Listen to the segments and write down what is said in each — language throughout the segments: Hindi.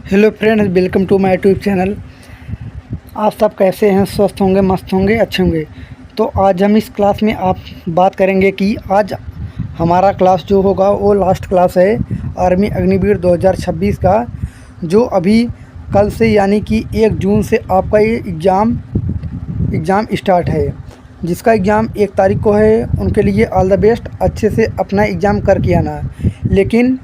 Hello friends, welcome to my YouTube channel. आप सब कैसे हैं? स्वस्थ होंगे, मस्त होंगे, अच्छे होंगे। तो आज हम इस क्लास में आप बात करेंगे कि आज हमारा क्लास जो होगा वो लास्ट क्लास है आर्मी अग्निवीर 2026 का, जो अभी कल से यानी कि 1 जून से आपका ये एग्ज़ाम स्टार्ट है। जिसका एग्ज़ाम 1 तारीख को है उनके लिए ऑल द बेस्ट, अच्छे से अपना एग्ज़ाम करके आना। लेकिन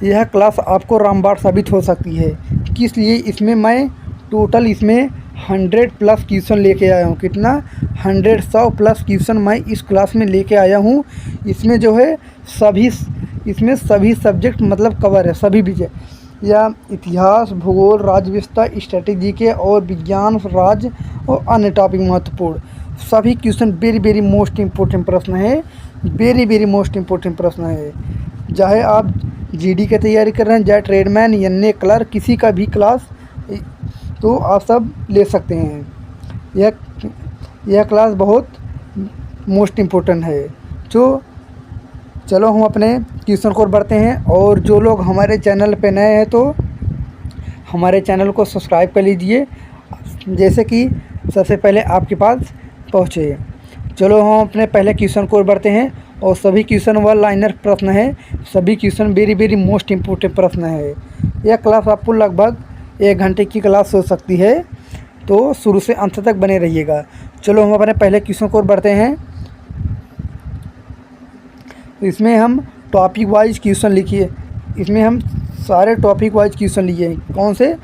यह क्लास आपको रामबाण साबित हो सकती है। किस लिए? इसमें मैं टोटल 100 प्लस क्वेश्चन लेके आया हूँ। कितना? 100 प्लस क्वेश्चन मैं इस क्लास में लेके आया हूँ। इसमें जो है सभी सब्जेक्ट मतलब कवर है, सभी विषय या इतिहास, भूगोल, राज्य विस्तार, स्ट्रेटेजी के और विज्ञान, राज्य और अन्य टॉपिक महत्वपूर्ण सभी क्वेश्चन वेरी मोस्ट इम्पोर्टेंट प्रश्न है। वेरी मोस्ट इम्पोर्टेंट प्रश्न है। चाहे आप जीडी की तैयारी कर रहे हैं, चाहे ट्रेडमैन, एनए, क्लर्क, किसी का भी क्लास तो आप सब ले सकते हैं। यह क्लास बहुत मोस्ट इम्पोर्टेंट है। चलो हम अपने क्वेश्चन को बढ़ते हैं। और जो लोग हमारे चैनल पे नए हैं तो हमारे चैनल को सब्सक्राइब कर लीजिए, जैसे कि सबसे पहले आपके पास पहुँचे। चलो हम अपने पहले क्वेश्चन को बढ़ते हैं। और सभी क्वेश्चन वन लाइनर प्रश्न है। सभी क्वेश्चन वेरी मोस्ट इम्पोर्टेंट प्रश्न है। यह क्लास आपको लगभग 1 घंटे की क्लास हो सकती है, तो शुरू से अंत तक बने रहिएगा। चलो हम अपने पहले क्वेश्चन को बढ़ते हैं। इसमें हम टॉपिक वाइज क्वेश्चन लिखिए। इसमें हम सारे टॉपिक वाइज क्वेश्चन लिए हैं। कौन से?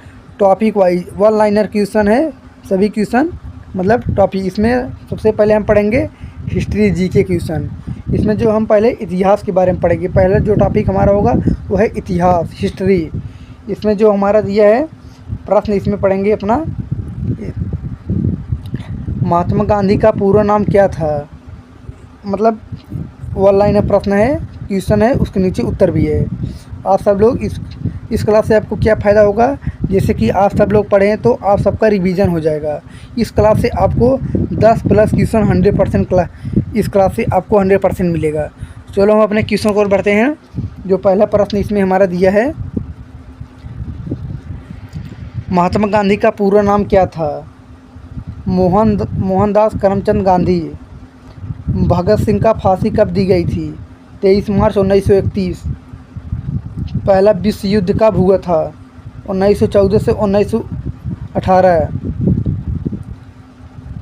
Topic wise one liner question है सभी क्वेश्चन, मतलब टॉपिक। इसमें सबसे पहले हम पढ़ेंगे हिस्ट्री, जीके क्वेश्चन। इसमें जो हम पहले इतिहास के बारे में पढ़ेंगे। पहला जो टॉपिक हमारा होगा वो है इतिहास, हिस्ट्री। इसमें जो हमारा दिया है प्रश्न, इसमें पढ़ेंगे अपना महात्मा गांधी का पूरा नाम क्या था। मतलब वन लाइनर प्रश्न है, क्वेश्चन है, उसके नीचे उत्तर भी है। आप सब लोग इस क्लास से आपको क्या फ़ायदा होगा? जैसे कि आप सब लोग पढ़ें तो आप सबका रिवीजन हो जाएगा। इस क्लास से आपको 10 प्लस क्वेश्चन 100% इस क्लास से आपको 100% मिलेगा। चलो हम अपने क्वेश्चन को बढ़ते हैं। जो पहला प्रश्न इसमें हमारा दिया है, महात्मा गांधी का पूरा नाम क्या था? मोहनदास करमचंद गांधी। भगत सिंह का फांसी कब दी गई थी? 23 मार्च 1931। पहला विश्व युद्ध कब हुआ था? 1914 से 1918।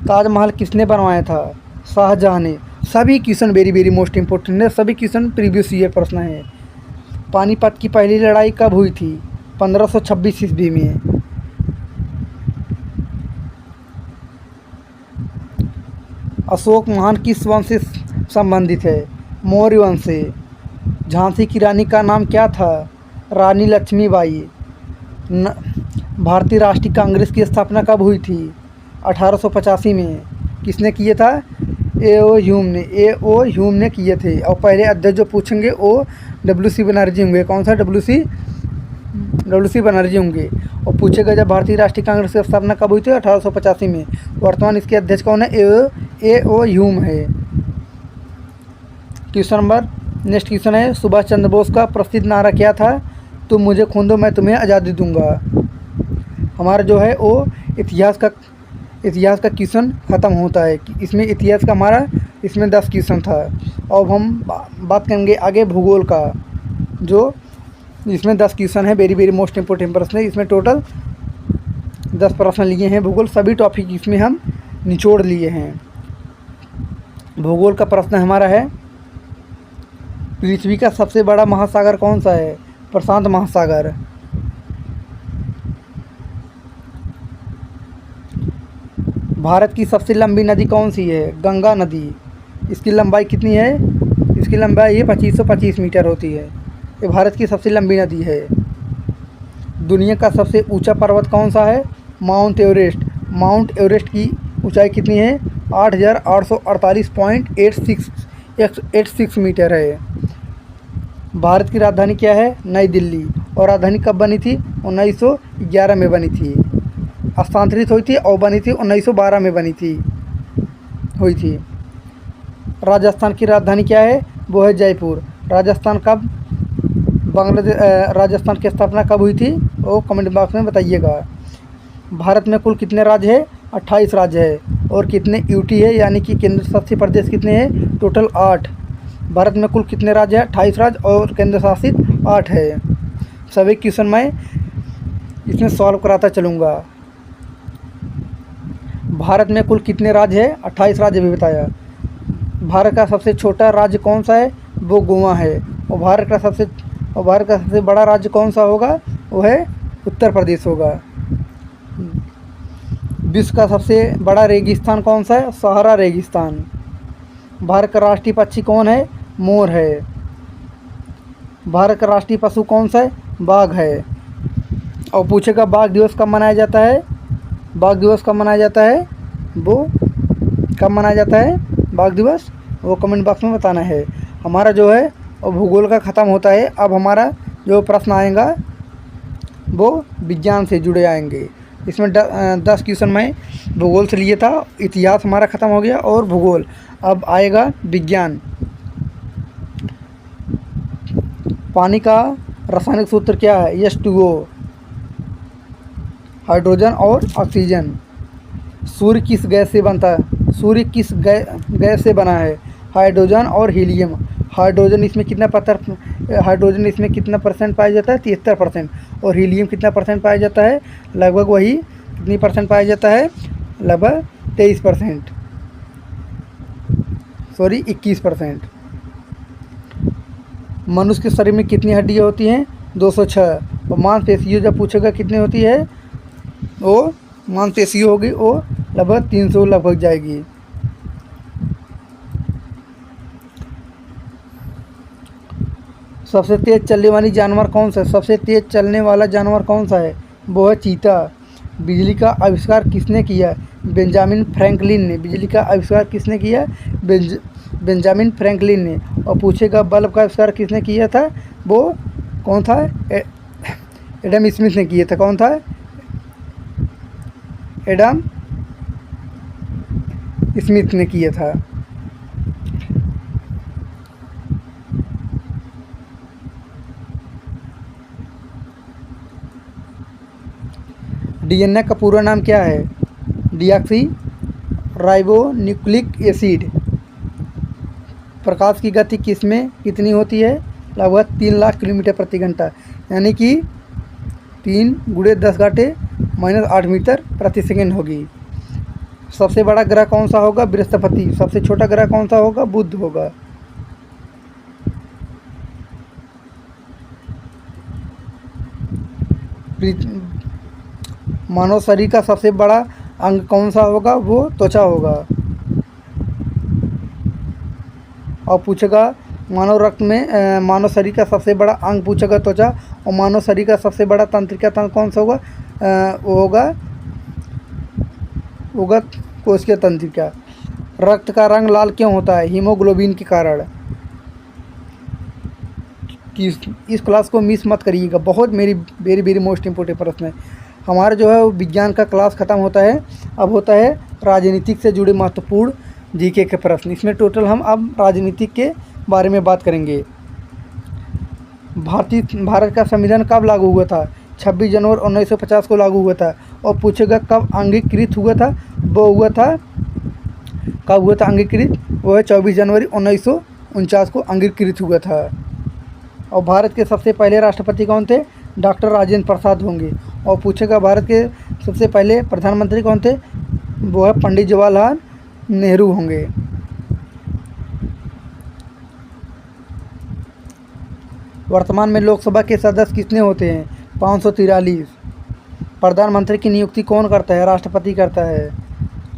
ताजमहल किसने बनवाया था? शाहजहाँ ने। सभी क्वेश्चन वेरी मोस्ट इम्पोर्टेंट है। सभी क्वेश्चन प्रीवियस ईयर प्रश्न है। पानीपत की पहली लड़ाई कब हुई थी? 1526 ईस्वी में। अशोक महान किस वंश से संबंधित है? मौर्य वंश से। झांसी की रानी का नाम क्या था? रानी लक्ष्मीबाई। भारतीय राष्ट्रीय कांग्रेस की स्थापना कब हुई थी? 1885 में। किसने किया था? ए.ओ. ह्यूम ने किए थे। और पहले अध्यक्ष जो पूछेंगे वो W.C. बनर्जी होंगे। कौन सा? W.C. बनर्जी होंगे। और पूछेगा जब भारतीय राष्ट्रीय कांग्रेस की स्थापना कब हुई थी? 1885 में। वर्तमान इसके अध्यक्ष कौन है? ए.ओ. ह्यूम है। नेक्स्ट क्वेश्चन है, सुभाष चंद्र बोस का प्रसिद्ध नारा क्या था? तुम मुझे खून दो, मैं तुम्हें आज़ादी दूंगा। हमारा जो है वो इतिहास का क्वेश्चन ख़त्म होता है। इसमें इतिहास का हमारा इसमें 10 क्वेश्चन था। अब हम बात करेंगे आगे भूगोल का, जो इसमें 10 क्वेश्चन है। वेरी मोस्ट इम्पोर्टेंट प्रश्न है। इसमें टोटल 10 प्रश्न लिए हैं भूगोल। सभी टॉपिक इसमें हम निचोड़ लिए हैं। भूगोल का प्रश्न हमारा है, पृथ्वी का सबसे बड़ा महासागर कौन सा है? प्रशांत महासागर। भारत की सबसे लंबी नदी कौन सी है? गंगा नदी। इसकी लंबाई कितनी है? इसकी लंबाई ये 2525 मीटर होती है। ये भारत की सबसे लंबी नदी है। दुनिया का सबसे ऊंचा पर्वत कौन सा है? Mount Everest. माउंट एवरेस्ट की ऊंचाई कितनी है? 8848.86 मीटर है। भारत की राजधानी क्या है? नई दिल्ली। और राजधानी कब बनी थी? 1911 में बनी थी। स्थानांतरित हुई थी और बनी थी 1912 में हुई थी। राजस्थान की राजधानी क्या है? वो है जयपुर। राजस्थान कब बांग्लादेश राजस्थान की स्थापना कब हुई थी, वो कमेंट बॉक्स में बताइएगा। भारत में कुल कितने राज्य है, 28 राज्य है। और कितने यूटी है यानी कि केंद्र शासित प्रदेश कितने हैं, टोटल 8। भारत में कुल कितने राज्य है, 28 राज्य और केंद्र शासित 8 है। सभी क्वेश्चन मैं इसमें सॉल्व कराता चलूँगा। भारत में कुल कितने राज्य है, 28 राज्य भी बताया। भारत का सबसे छोटा राज्य कौन सा है, वो गोवा है। और भारत का सबसे बड़ा राज्य कौन सा होगा, वो है उत्तर प्रदेश होगा। विश्व का सबसे बड़ा रेगिस्तान कौन सा है, सहारा रेगिस्तान। भारत का राष्ट्रीय पक्षी कौन है, मोर है। भारत का राष्ट्रीय पशु कौन सा है, बाघ है। और पूछेगा बाघ दिवस कब मनाया जाता है, बाघ दिवस कब मनाया जाता है, वो कब मनाया जाता है बाघ दिवस, वो कमेंट बॉक्स में बताना है। हमारा जो है वो भूगोल का ख़त्म होता है। अब हमारा जो प्रश्न आएगा वो विज्ञान से जुड़े आएंगे। इसमें 10 क्वेश्चन मैं भूगोल से लिए था। इतिहास हमारा ख़त्म हो गया और भूगोल। अब आएगा विज्ञान। पानी का रासायनिक सूत्र क्या है, H2O, हाइड्रोजन और ऑक्सीजन। सूर्य किस गैस से बनता है, सूर्य किस गैस से बना है, हाइड्रोजन और हीलियम। हाइड्रोजन इसमें कितना परसेंट पाया जाता है, 73%। और हीलियम कितना परसेंट पाया जाता है, लगभग वही कितनी परसेंट पाया जाता है, लगभग 23%, सॉरी 21%। मनुष्य के शरीर में कितनी हड्डियाँ होती हैं, 206। और मांसपेशियों जब पूछेगा कितनी होती है, वो मांसपेशियों होगी वो लगभग 300 लगभग जाएगी। सबसे तेज़ चलने वाली जानवर कौन सा है, सबसे तेज़ चलने वाला जानवर कौन सा है, वो है चीता। बिजली का आविष्कार किसने किया, बेंजामिन फ्रैंकलिन ने। बिजली का आविष्कार किसने किया, बेंजामिन फ्रैंकलिन ने। और पूछेगा बल्ब का आविष्कार किसने किया था, वो कौन था, एडम स्मिथ ने किया था। कौन था, एडम स्मिथ ने किया था। डीएनए का पूरा नाम क्या है, डीऑक्सी राइबोन्यूक्लिक एसिड। प्रकाश की गति किसमें कितनी होती है, लगभग 3 लाख किलोमीटर प्रति घंटा, यानी कि 3 × 10⁻⁻8 मीटर प्रति सेकेंड होगी। सबसे बड़ा ग्रह कौन सा होगा, बृहस्पति। सबसे छोटा ग्रह कौन सा होगा, बुध होगा। मानव शरीर का सबसे बड़ा अंग कौन सा होगा, वो त्वचा होगा। और पूछेगा मानव शरीर का सबसे बड़ा अंग पूछेगा त्वचा। और मानव शरीर का सबसे बड़ा तंत्रिका तंत्र कौन सा होगा, वो होगा कोशिकीय तंत्रिका। रक्त का रंग लाल क्यों होता है, हीमोग्लोबिन के कारण। इस क्लास को मिस मत करिएगा, बहुत वेरी मोस्ट इम्पोर्टेंट प्रश्न है। हमारा जो है विज्ञान का क्लास ख़त्म होता है। अब होता है राजनीतिक से जुड़े महत्वपूर्ण जीके के प्रश्न। इसमें टोटल हम अब राजनीतिक के बारे में बात करेंगे। भारत का संविधान कब लागू हुआ था, 26 जनवरी 1950 को लागू हुआ था। और पूछेगा कब अंगीकृत हुआ था, कब हुआ था अंगीकृत, वो है 24 जनवरी 1949 को अंगीकृत हुआ था। और भारत के सबसे पहले राष्ट्रपति कौन थे, डॉक्टर राजेंद्र प्रसाद होंगे। और पूछेगा भारत के सबसे पहले प्रधानमंत्री कौन थे, वो है पंडित जवाहरलाल नेहरू होंगे। वर्तमान में लोकसभा के सदस्य कितने होते हैं, 543। प्रधानमंत्री की नियुक्ति कौन करता है, राष्ट्रपति करता है।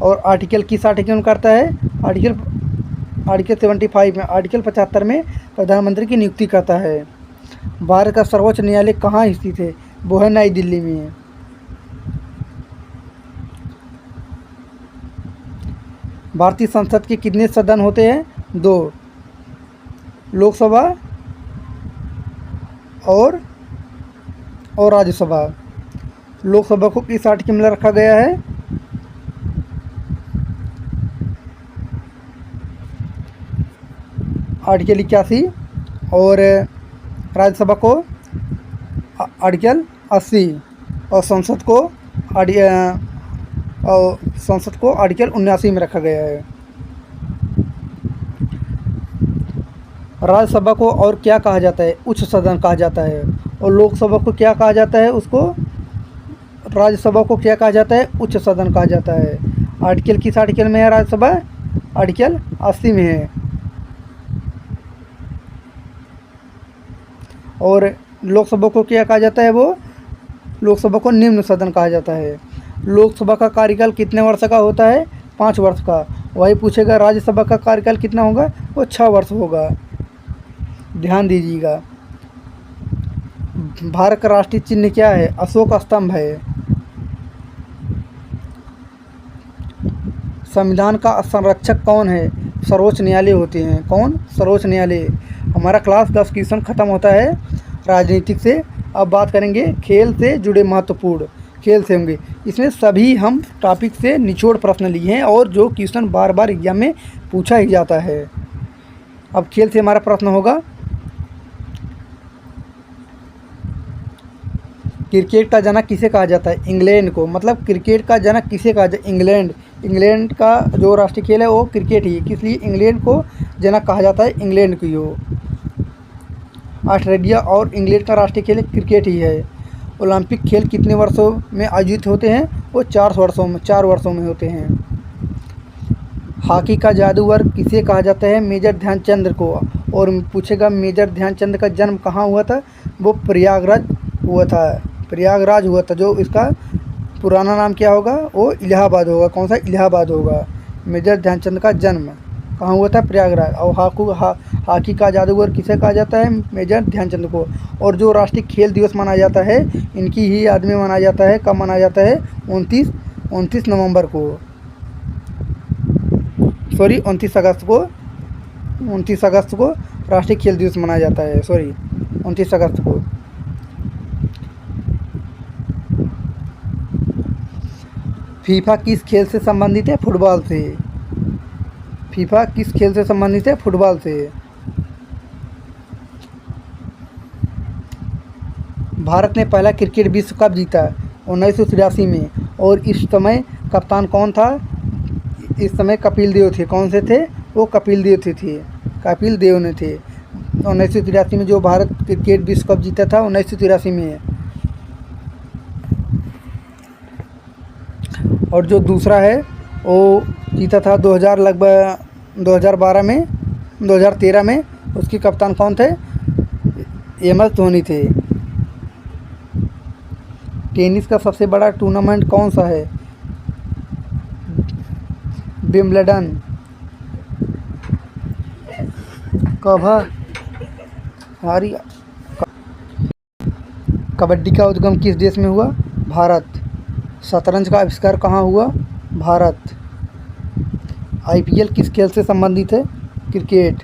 और किस आर्टिकल में करता है, आर्टिकल 75 में, आर्टिकल 75 में प्रधानमंत्री की नियुक्ति करता है। भारत का सर्वोच्च न्यायालय कहाँ स्थित है, वो है नई दिल्ली में। भारतीय संसद के कितने सदन होते हैं, 2, लोकसभा और राज्यसभा। लोकसभा को किस आर्टिकल में रखा गया है, आर्टिकल 81। और राज्यसभा को आर्टिकल 80 और संसद को आर्टिकल 79 में रखा गया है। राज्यसभा को और क्या कहा जाता है? उच्च सदन कहा जाता है। और लोकसभा को क्या कहा जाता है? उसको राज्यसभा को क्या कहा जाता है? उच्च सदन कहा जाता है। आर्टिकल किस आर्टिकल में है राज्यसभा? आर्टिकल 80 में है। और लोकसभा को क्या कहा जाता है? वो लोकसभा को निम्न सदन कहा जाता है। लोकसभा का कार्यकाल कितने वर्ष का होता है? 5 वर्ष का। वही पूछेगा राज्यसभा का कार्यकाल कितना होगा? वो 6 वर्ष होगा। ध्यान दीजिएगा। भारत का राष्ट्रीय चिन्ह क्या है? अशोक स्तंभ है। संविधान का संरक्षक कौन है? सर्वोच्च न्यायालय होते हैं। कौन? सर्वोच्च न्यायालय। हमारा क्लास 10 क्वेश्चन ख़त्म होता है राजनीतिक से। अब बात करेंगे खेल से जुड़े महत्वपूर्ण। खेल से होंगे, इसमें सभी हम टॉपिक से निचोड़ प्रश्न लिए हैं और जो क्वेश्चन बार बार एग्जाम में पूछा ही जाता है। अब खेल से हमारा प्रश्न होगा, क्रिकेट का जनक किसे कहा जाता है? इंग्लैंड को। मतलब क्रिकेट का जनक किसे कहा जाता है? इंग्लैंड। इंग्लैंड का जो राष्ट्रीय खेल है वो क्रिकेट ही है, इसलिए इंग्लैंड को जनक कहा जाता है। इंग्लैंड की हो। ऑस्ट्रेलिया और इंग्लैंड का राष्ट्रीय खेल क्रिकेट ही है। ओलंपिक खेल कितने वर्षों में आयोजित होते हैं? वो 4 वर्षों में होते हैं। हॉकी का जादूगर किसे कहा जाता है? मेजर ध्यानचंद को। और पूछेगा मेजर ध्यानचंद का जन्म कहाँ हुआ था? वो प्रयागराज हुआ था। जो इसका पुराना नाम क्या होगा? वो इलाहाबाद होगा। कौन सा? इलाहाबाद होगा। मेजर ध्यानचंद का जन्म कहाँ हुआ था? प्रयागराज। और हॉकी का जादूगर किसे कहा जाता है? मेजर ध्यानचंद को। और जो राष्ट्रीय खेल दिवस मनाया जाता है इनकी ही याद में मनाया जाता है। कब मनाया जाता है? 29 नवंबर को। 29 अगस्त को राष्ट्रीय खेल दिवस मनाया जाता है। 29 अगस्त को। फीफा किस खेल से संबंधित है? फुटबॉल से। फीफा किस खेल से संबंधित है? फुटबॉल से। भारत ने पहला क्रिकेट विश्व कप जीता? 1983 में। और इस समय कप्तान कौन था? इस समय कपिल देव थे। कौन से थे? वो कपिल देव ने थे। 1983 में जो भारत क्रिकेट विश्व कप जीता था 1983 में। और जो दूसरा है वो जीता था 2013 में। उसके कप्तान कौन थे? MS धोनी थे। टेनिस का सबसे बड़ा टूर्नामेंट कौन सा है? विंबलडन। कबड्डी का उद्गम किस देश में हुआ? भारत। शतरंज का आविष्कार कहाँ हुआ? भारत। IPL किस खेल से संबंधित है? क्रिकेट।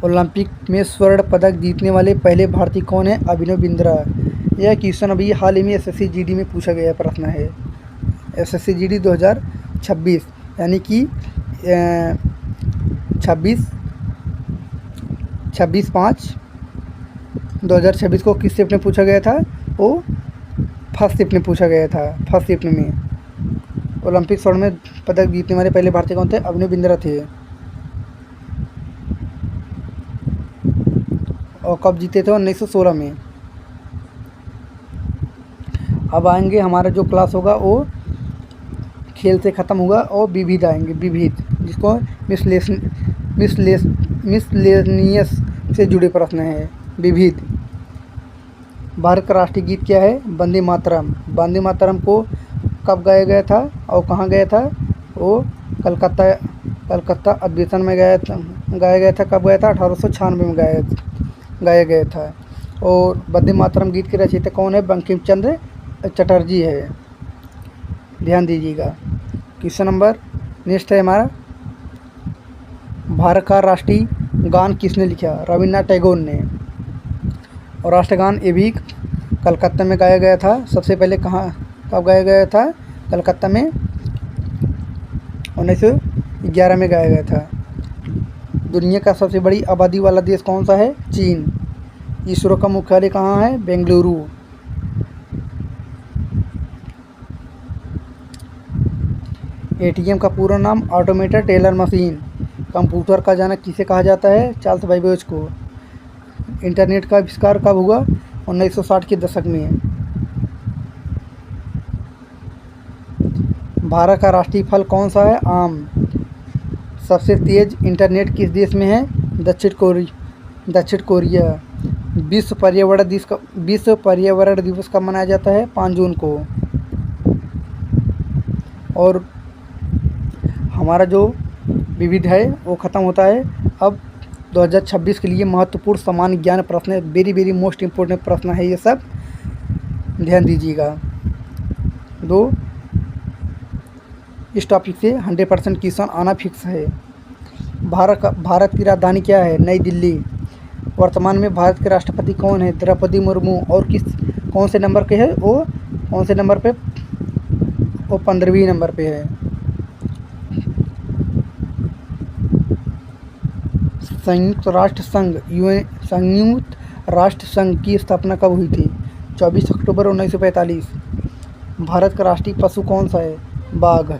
ओलंपिक में स्वर्ण पदक जीतने वाले पहले भारतीय कौन है? अभिनव बिंद्रा। यह क्वेश्चन अभी हाल ही में SSC GD में पूछा गया प्रश्न है। SSC GD 2026 यानी कि 26/5/2026 को किस शिफ्ट में पूछा गया था? वो फर्स्ट शिफ्ट में पूछा गया था। फर्स्ट शिफ्ट में ओलंपिक स्वर्ण में पदक जीतने वाले पहले भारतीय कौन थे? अभिनव बिंद्रा थे। और कब जीते थे? 1916 में। अब आएंगे हमारा जो क्लास होगा वो खेल से ख़त्म होगा और विविध आएंगे। विविध जिसको मिसलेनियस से जुड़े प्रश्न हैं। विविध। भारत का राष्ट्रीय गीत क्या है? वंदे मातरम। वंदे मातरम को कब गाया गया था और कहाँ गया था? वो कलकत्ता अधिवेशन में गाया गया था। कब गाया था? 1896 में गाया गया था। और वंदे मातरम गीत के रचयिता कौन है? बंकिम चंद्र चटर्जी है। ध्यान दीजिएगा। क्वेश्चन नंबर नेक्स्ट है हमारा, भारत का राष्ट्रीय गान किसने लिखा? रविन्द्रनाथ टैगोर ने। और राष्ट्रगान ये भी कलकत्ता में गाया गया था। सबसे पहले कब गाया गया था? कलकत्ता में 1911 में गाया गया था। दुनिया का सबसे बड़ी आबादी वाला देश कौन सा है? चीन। इसरो का मुख्यालय कहाँ है? बेंगलुरु। एटीएम का पूरा नाम ऑटोमेटेड टेलर मशीन। कंप्यूटर का जनक किसे कहा जाता है? चार्ल्स बेबेज को। इंटरनेट का आविष्कार कब हुआ? 1960 के दशक में। भारत का राष्ट्रीय फल कौन सा है? आम। सबसे तेज इंटरनेट किस देश में है? दक्षिण कोरिया। विश्व पर्यावरण दिवस कब मनाया जाता है? 5 जून को। और हमारा जो विविध है वो ख़त्म होता है। अब 2026 के लिए महत्वपूर्ण सामान्य ज्ञान प्रश्न, वेरी मोस्ट इम्पोर्टेंट प्रश्न है ये सब, ध्यान दीजिएगा। दो, इस टॉपिक से 100% क्वेश्चन आना फिक्स है। भारत की राजधानी क्या है? नई दिल्ली। वर्तमान में भारत के राष्ट्रपति कौन है? द्रौपदी मुर्मू। और कौन से नंबर पे है वो? कौन से नंबर पे? वो 15वें नंबर पे है। संयुक्त राष्ट्र संघ की स्थापना कब हुई थी? 24 अक्टूबर 1945। भारत का राष्ट्रीय पशु कौन सा है? बाघ।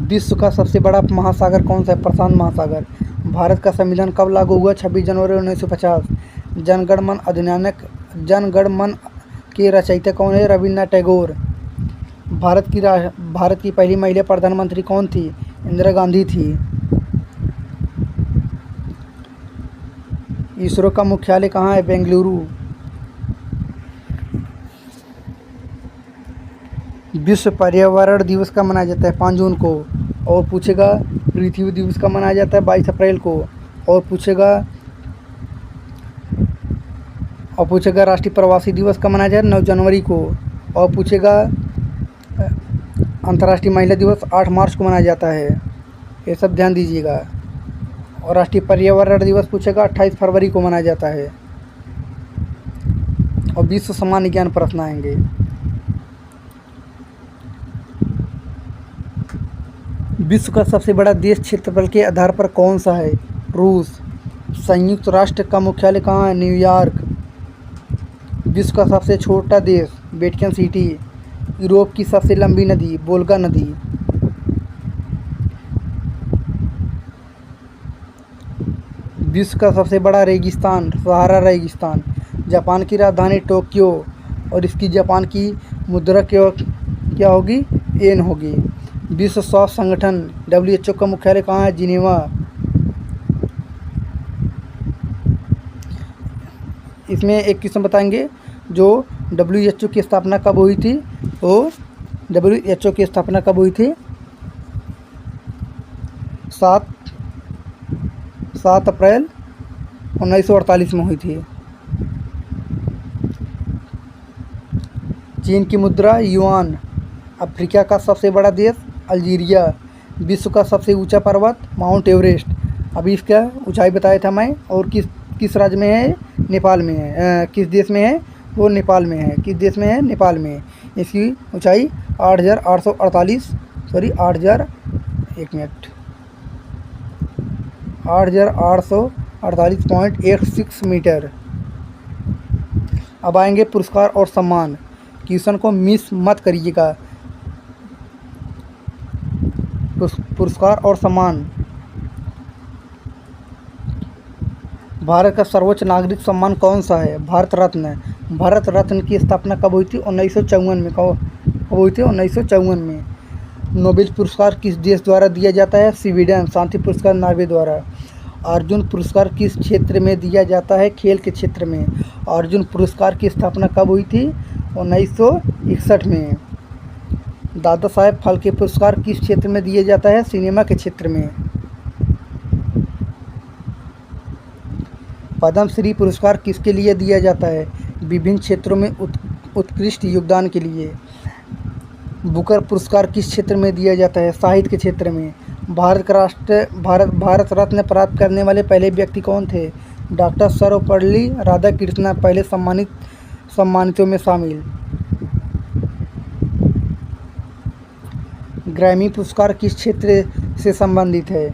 विश्व का सबसे बड़ा महासागर कौन सा है? प्रशांत महासागर। भारत का संविधान कब लागू हुआ? 26 जनवरी 1950। जनगण मन के रचयिता कौन है? रविन्द्रनाथ टैगोर। भारत की पहली महिला प्रधानमंत्री कौन थी? इंदिरा गांधी थी। इसरो का मुख्यालय कहाँ है? बेंगलुरु। विश्व पर्यावरण दिवस कब मनाया जाता है? 5 जून को। और पूछेगा पृथ्वी दिवस कब मनाया जाता है? 22 अप्रैल को। और पूछेगा राष्ट्रीय प्रवासी दिवस कब मनाया जाता है? 9 जनवरी को। और पूछेगा अंतर्राष्ट्रीय महिला दिवस 8 मार्च को मनाया जाता है। ये सब ध्यान दीजिएगा। और राष्ट्रीय पर्यावरण दिवस पूछेगा 28 फरवरी को मनाया जाता है। और विश्व सामान्य ज्ञान प्रश्न आएंगे। विश्व का सबसे बड़ा देश क्षेत्रफल के आधार पर कौन सा है? रूस। संयुक्त राष्ट्र का मुख्यालय कहाँ है? न्यूयॉर्क। विश्व का सबसे छोटा देश? Vatican city. यूरोप की सबसे लंबी नदी? वोल्गा नदी। विश्व का सबसे बड़ा रेगिस्तान? सहारा रेगिस्तान। जापान की राजधानी टोक्यो। और इसकी जापान की मुद्रा क्या होगी? येन होगी। विश्व स्वास्थ्य संगठन WHO का मुख्यालय कहाँ है? जिनेवा। इसमें एक क्वेश्चन बताएंगे, जो WHO की स्थापना कब हुई थी? तो WHO की स्थापना कब हुई थी? 7 अप्रैल 1948 में हुई थी। चीन की मुद्रा युआन। अफ्रीका का सबसे बड़ा देश? अल्जीरिया। विश्व का सबसे ऊंचा पर्वत? Mount Everest. अभी इसका ऊंचाई बताया था मैं। और किस राज्य में है? नेपाल में है। किस देश में है? वो नेपाल में है। किस देश में है? नेपाल में है। इसकी ऊंचाई 8,848.86 मीटर। अब आएंगे पुरस्कार और सम्मान। क्वेश्चन को मिस मत करिएगा। पुरस्कार और सम्मान। भारत का सर्वोच्च नागरिक सम्मान कौन सा है? भारत रत्न। भारत रत्न की स्थापना कब हुई थी? 1954 में। कब हुई थी? 1954 में। नोबेल पुरस्कार किस देश द्वारा दिया जाता है? स्वीडन। शांति पुरस्कार नॉर्वे द्वारा। अर्जुन पुरस्कार किस क्षेत्र में दिया जाता है? खेल के क्षेत्र में। अर्जुन पुरस्कार की स्थापना कब हुई थी? 1961 में। दादा साहेब फाल्के पुरस्कार किस क्षेत्र में दिया जाता है? सिनेमा के क्षेत्र में। पद्म श्री पुरस्कार किसके लिए दिया जाता है? विभिन्न क्षेत्रों में उत्कृष्ट योगदान के लिए। बुकर पुरस्कार किस क्षेत्र में दिया जाता है? साहित्य के क्षेत्र में। भारत रत्न प्राप्त करने वाले पहले व्यक्ति कौन थे? डॉक्टर सर्वपल्ली राधाकृष्णन पहले सम्मानितों में शामिल। ग्रैमी पुरस्कार किस क्षेत्र से संबंधित है?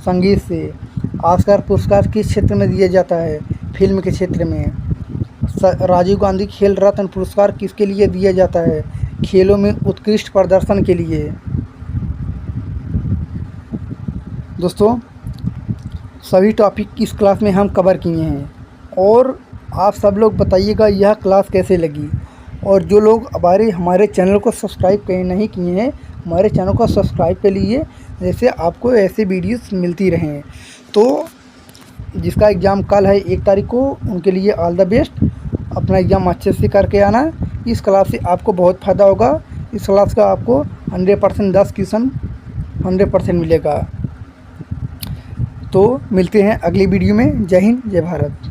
संगीत से। ऑस्कर पुरस्कार किस क्षेत्र में दिया जाता है? फिल्म के क्षेत्र में। राजीव गांधी खेल रत्न पुरस्कार किसके लिए दिया जाता है? खेलों में उत्कृष्ट प्रदर्शन के लिए। दोस्तों, सभी टॉपिक इस क्लास में हम कवर किए हैं और आप सब लोग बताइएगा यह क्लास कैसे लगी। और जो लोग हमारे चैनल को सब्सक्राइब नहीं किए हैं, हमारे चैनल को सब्सक्राइब कर लीजिए, जैसे आपको ऐसे वीडियोस मिलती रहें। तो जिसका एग्ज़ाम कल है 1 तारीख को, उनके लिए ऑल द बेस्ट। अपना एग्ज़ाम अच्छे से करके आना। इस क्लास से आपको बहुत फ़ायदा होगा। इस क्लास का आपको 100% 10 क्वेश्चन 100% मिलेगा। तो मिलते हैं अगली वीडियो में। जय हिंद, जय भारत।